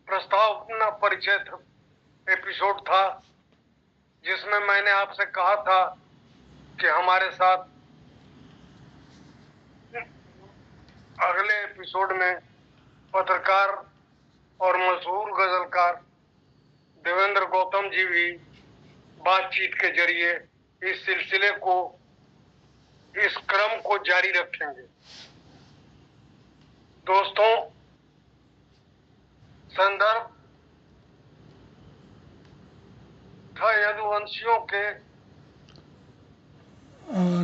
प्रस्तावना परिचय एपिसोड था, जिसमें मैंने आपसे कहा था कि हमारे साथ अगले एपिसोड में पत्रकार और मशहूर गजलकार देवेंद्र गौतम जी भी बातचीत के जरिए इस सिलसिले को, इस क्रम को जारी रखेंगे। दोस्तों, संदर्भ था यदुवंशियों के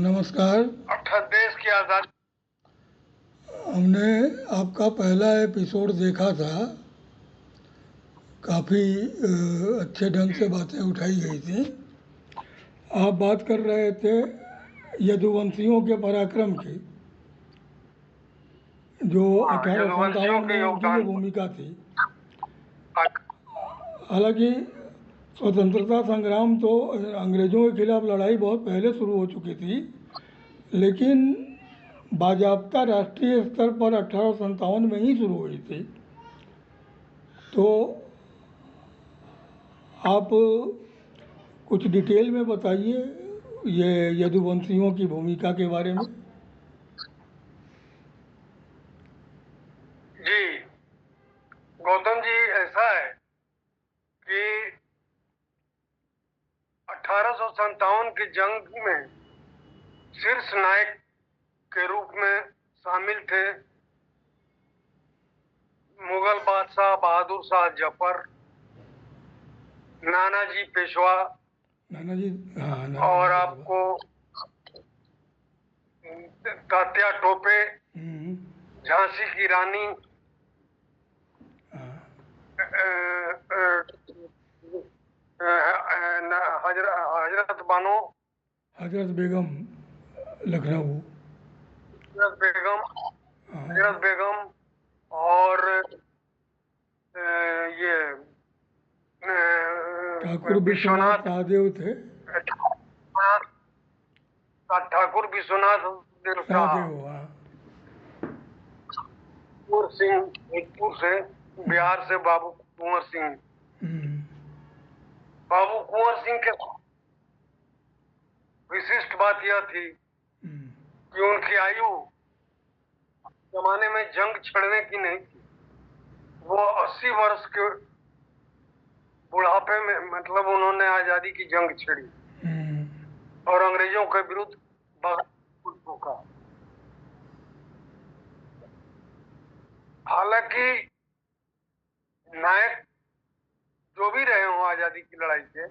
नमस्कार। देश की आजादी। हमने आपका पहला एपिसोड देखा था, काफ़ी अच्छे ढंग से बातें उठाई गई थी। आप बात कर रहे थे यदुवंशियों के पराक्रम की, जो 1857 में उनकी जो भूमिका थी। हालांकि स्वतंत्रता संग्राम तो अंग्रेज़ों के खिलाफ लड़ाई बहुत पहले शुरू हो चुकी थी, लेकिन बाज़ाब्ता राष्ट्रीय स्तर पर 1857 में ही शुरू हुई थी। तो आप कुछ डिटेल में बताइए ये यदुवंशियों की भूमिका के बारे में। जी गौतम जी, ऐसा है कि 1857 की जंग में शीर्ष नायक के रूप में शामिल थे मुगल बादशाह बहादुर शाह जफर, नानाजी पेशवा, और आपको तात्या टोपे, झांसी की रानी हजरत बानो, हजरत बेगम लखनऊ, हजरत बेगम और ये ठाकुर विश्वनाथ शाहदेव थे। ठाकुर विश्वनाथ कुंवर सिंह, जोधपुर से, बिहार से बाबू कुंवर सिंह। बाबू कुंवर सिंह के विशिष्ट बात यह थी कि उनकी आयु जमाने में जंग छड़ने की नहीं थी। वो 80 वर्ष के बुढ़ापे में, मतलब उन्होंने आजादी की जंग छड़ी और अंग्रेजों के विरुद्ध बगावत ठोका। हालांकि नायक जो भी रहे हों आजादी की लड़ाई के,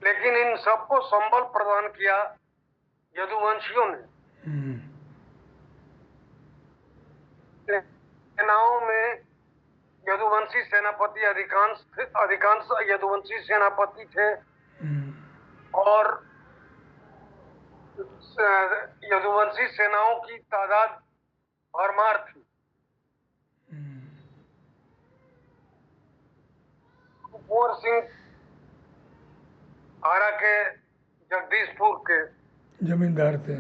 लेकिन इन सबको संबल प्रदान किया यदुवंशियों ने। सेनाओं में यदुवंशी सेनापति अधिकांश यदुवंशी सेनापति थे और यदुवंशी सेनाओं की तादाद भरमार थी। कुंवर सिंह आरा के जगदीशपुर के जमींदार थे।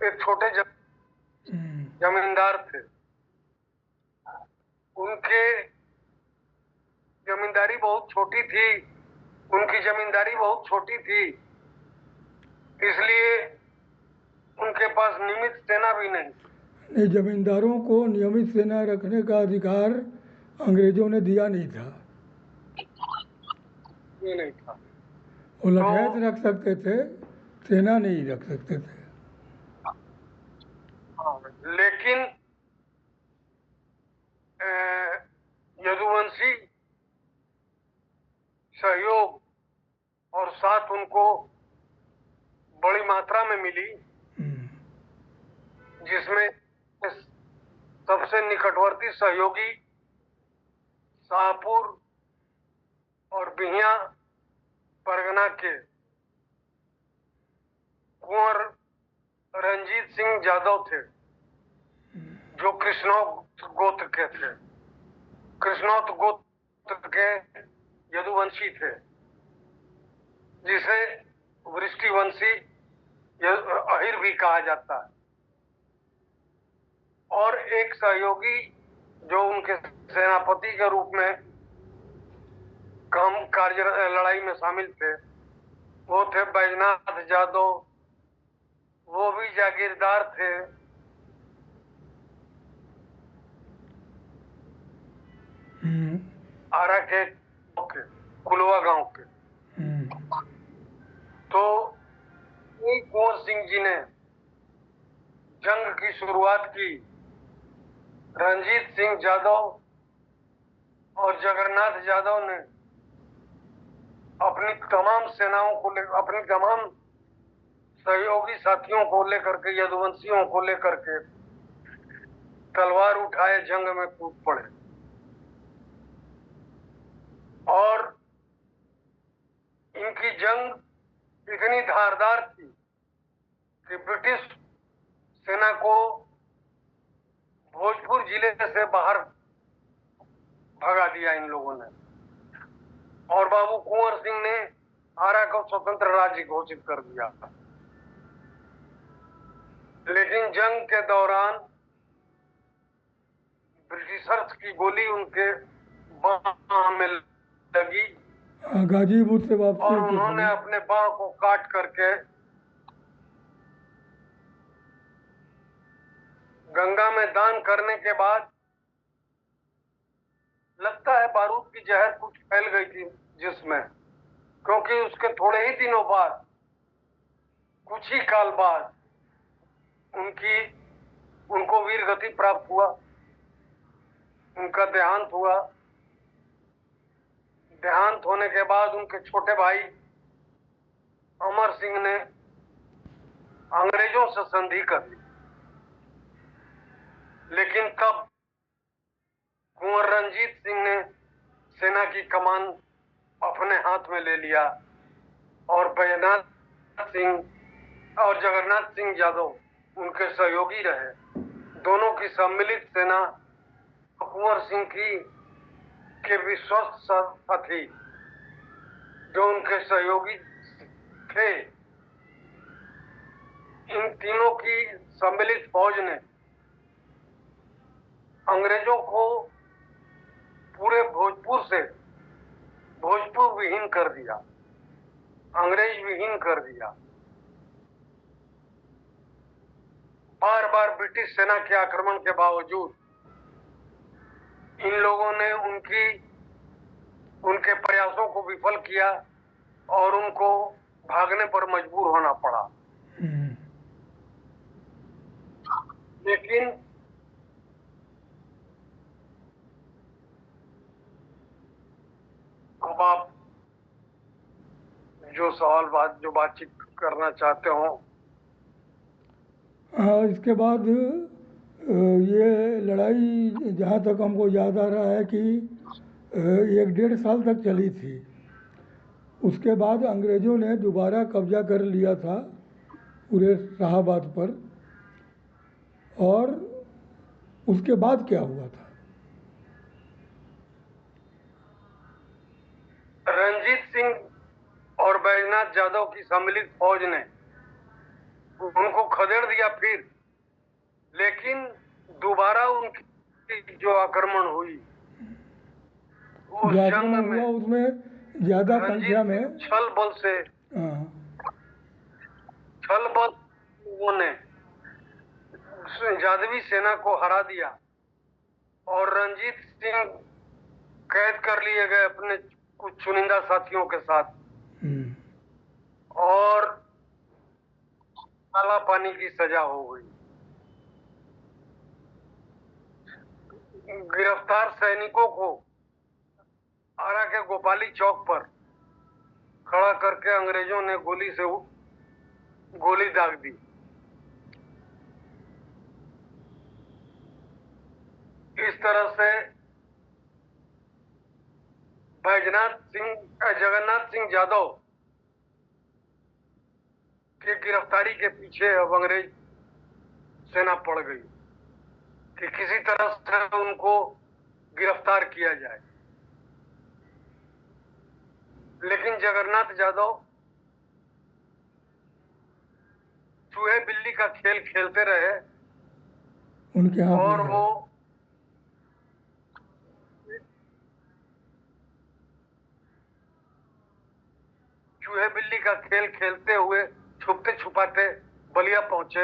एक छोटे जमींदार थे। उनके जमींदारी बहुत छोटी थी, इसलिए उनके पास नियमित सेना भी नहीं। जमींदारों को नियमित सेना रखने का अधिकार अंग्रेजों ने दिया नहीं था। वो लठैत रख सकते थे, सेना नहीं रख सकते थे। लेकिन यदुवंशी सहयोग और साथ उनको बड़ी मात्रा में मिली, जिसमें सबसे निकटवर्ती सहयोगी शाहपुर और बिहिया परगना के कुंवर रंजीत सिंह यादव थे, जो कृष्णौत गोत्र के थे। कृष्णौत गोत्र के यदुवंशी थे, जिसे वृष्टिवंशी अहिर भी कहा जाता है। और एक सहयोगी जो उनके सेनापति के रूप में काम कार्य लड़ाई में शामिल थे, वो थे बैजनाथ जादव। वो भी जागीरदार थे। आरा के कुलवा गांव के। तो कुंवर सिंह जी ने जंग की शुरुआत की। रणजीत सिंह यादव और जगन्नाथ यादव ने अपनी तमाम सेनाओं को अपनी तमाम सहयोगी साथियों को लेकर के, यदुवंशियों को लेकर के तलवार उठाए जंग में कूद पड़े। और इनकी जंग इतनी धारदार थी कि ब्रिटिश सेना को भोजपुर जिले से बाहर भगा दिया इन लोगों ने। और बाबू कुंवर सिंह ने आरा को स्वतंत्र राज्य घोषित कर दिया। लेकिन जंग के दौरान ब्रिटिशर्स की गोली उनके बाह में लगी। गाजीपुर से वापसी और उन्होंने अपने बाह को काट करके गंगा में दान करने के बाद लगता है बारूद की जहर कुछ फैल गई थी जिसमें, क्योंकि उसके थोड़े ही दिनों बाद, कुछ ही काल बाद उनको वीर गति प्राप्त हुआ। उनका देहांत हुआ। देहांत होने के बाद उनके छोटे भाई अमर सिंह ने अंग्रेजों से संधि कर ली। लेकिन तब कुंवर रंजीत सिंह ने सेना की कमान अपने हाथ में ले लिया और बैजनाथ सिंह और जगन्नाथ सिंह यादव उनके सहयोगी रहे। दोनों की सम्मिलित सेना कुंवर सिंह के विश्वस्त साथी जो उनके सहयोगी थे, इन तीनों की सम्मिलित फौज ने अंग्रेजों को पूरे भोजपुर विहीन कर दिया, अंग्रेज विहीन कर दिया। बार बार ब्रिटिश सेना के आक्रमण के बावजूद इन लोगों ने उनके प्रयासों को विफल किया और उनको भागने पर मजबूर होना पड़ा। लेकिन अब आप जो बातचीत करना चाहते हो। इसके बाद ये लड़ाई जहाँ तक हमको याद आ रहा है कि 1-1.5 साल तक चली थी। उसके बाद अंग्रेज़ों ने दोबारा कब्जा कर लिया था पूरे शाहाबाद पर। और उसके बाद क्या हुआ था? रणजीत सिंह और बैजनाथ यादव की सम्मिलित फौज ने उनको खदेड़ दिया फिर। लेकिन दोबारा उनकी जो आक्रमण हुई, उस जंग में हुआ उसमें ज्यादा संख्या में छल बल उन्होंने यादवी सेना को हरा दिया और रणजीत सिंह कैद कर लिए गए अपने कुछ चुनिंदा साथियों के साथ और काला पानी की सजा हो गई। गिरफ्तार सैनिकों को आरा के गोपाली चौक पर खड़ा करके अंग्रेजों ने गोली दाग दी। इस तरह से जगन्नाथ सिंह यादव की गिरफ्तारी के पीछे अब अंग्रेज सेना पड़ गई कि किसी तरह से उनको गिरफ्तार किया जाए। लेकिन जगन्नाथ यादव चूहे बिल्ली का खेल खेलते रहे उनके हाथ और वो चूहे बिल्ली का खेल खेलते हुए छुपते छुपाते बलिया पहुंचे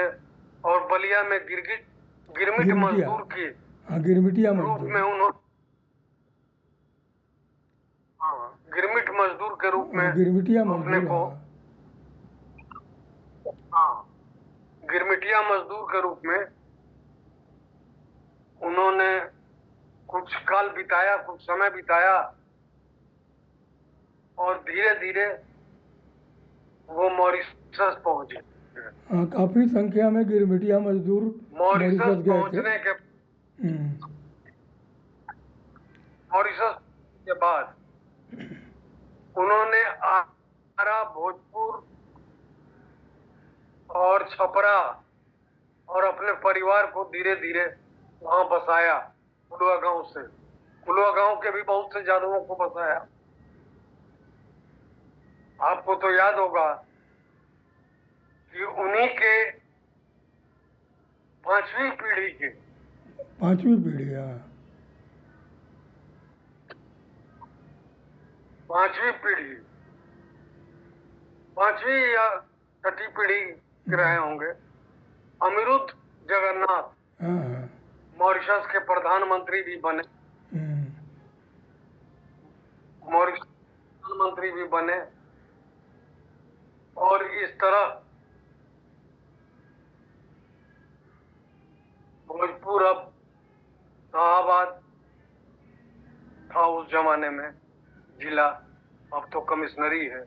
और बलिया में गिरगिट गिरमिट गिरमिटिया, मजदूर की हाँ गिरमिटिया रूप मजदूर, में उन्होंने गिरमिट मजदूर के रूप में गिरमिटिया अपने मजदूर, को हाँ गिरमिटिया मजदूर के रूप में उन्होंने कुछ काल बिताया, कुछ समय बिताया और धीरे धीरे वो मॉरिशस पहुंचे। हाँ काफ़ी संख्या में गिरमिटिया मजदूर मॉरिशस मॉरिशस गए थे। पहुंचने के मॉरिशस के बाद उन्होंने आरा, भोजपुर और छपरा और अपने परिवार को धीरे धीरे वहां बसाया। कुलवा गांव से, कुलवा गांव के भी बहुत से यादवों को बसाया। आपको तो याद होगा कि उन्हीं के पांचवी पीढ़ी के, पांचवी पीढ़ी, हाँ पांचवी या छठी पीढ़ी के रहे होंगे। अनिरुद्ध जगन्नाथ मॉरिशस के प्रधानमंत्री भी बने, मॉरिशस प्रधानमंत्री भी बने और इस तरह भोजपुर अब शाहाबाद था उस जमाने में जिला, अब तो कमिश्नरी है,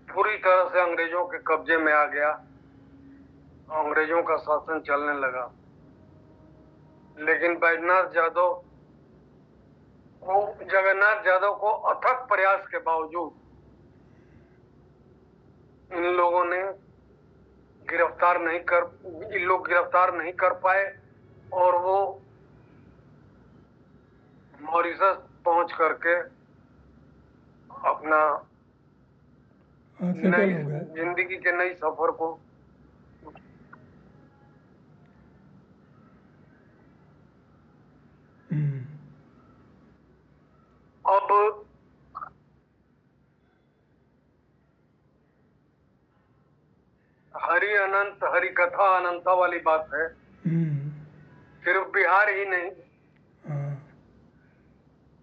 पूरी तरह से अंग्रेजों के कब्जे में आ गया। अंग्रेजों का शासन चलने लगा। लेकिन जगन्नाथ यादव को अथक प्रयास के बावजूद इन लोग गिरफ्तार नहीं कर पाए और वो मॉरिशस पहुंच करके अपना नई जिंदगी के नई सफर को अब हरि कथा अनंता वाली बात है। सिर्फ बिहार ही नहीं,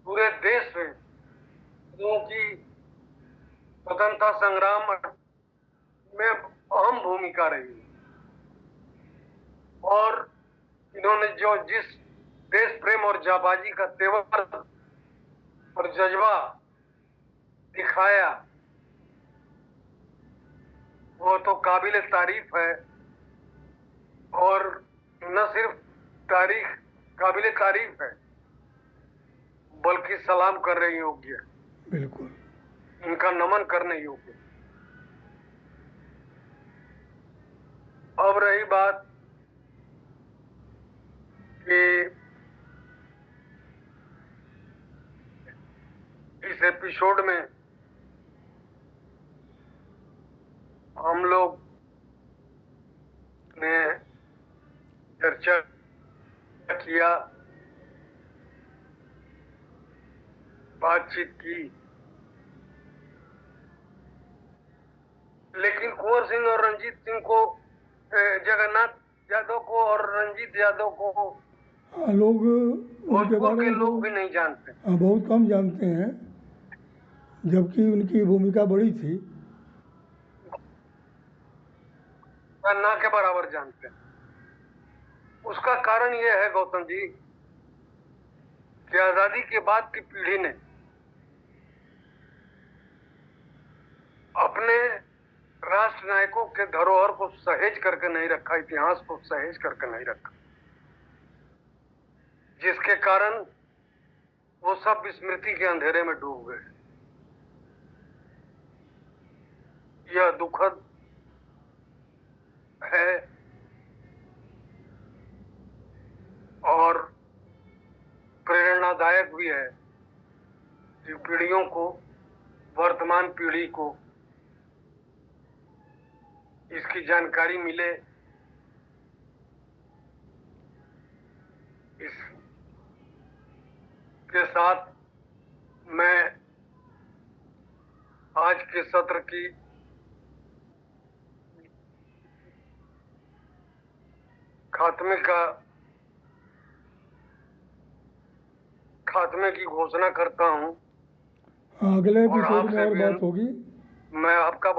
पूरे देश में क्योंकि स्वतंत्रता संग्राम में अहम भूमिका रही और इन्होंने जो जिस देश प्रेम और जाबाजी का तेवर और जज्बा दिखाया वो तो काबिल तारीफ है और न सिर्फ काबिल तारीफ है बल्कि सलाम करने योग्य, बिल्कुल इनका नमन करने योग्य। अब रही बात कि इस एपिसोड में हम लोग ने चर्चा किया, बातचीत की, लेकिन कुंवर सिंह और रंजीत सिंह को, जगन्नाथ यादव को और रंजीत यादव को लोग उनके बारे में लोग भी नहीं जानते, बहुत कम जानते हैं, जबकि उनकी भूमिका बड़ी थी, ना के बराबर जानते हैं। उसका कारण यह है गौतम जी कि आजादी के बाद की पीढ़ी ने अपने राष्ट्र नायकों के धरोहर को सहेज करके नहीं रखा, इतिहास को सहेज करके नहीं रखा, जिसके कारण वो सब स्मृति के अंधेरे में डूब गए। यह दुखद है और प्रेरणादायक भी है कि पीढ़ियों को, वर्तमान पीढ़ी को इसकी जानकारी मिले। इसके साथ मैं के सत्र की खात्मे की घोषणा करता हूं। अगले और एपिसोड में आपसे और भी बात होगी। मैं आपका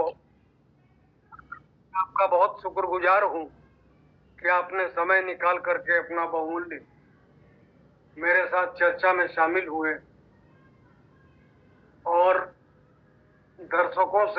बहुत शुक्रगुजार हूं कि आपने समय निकाल करके अपना बहुमूल्य मेरे साथ चर्चा में शामिल हुए और दर्शकों से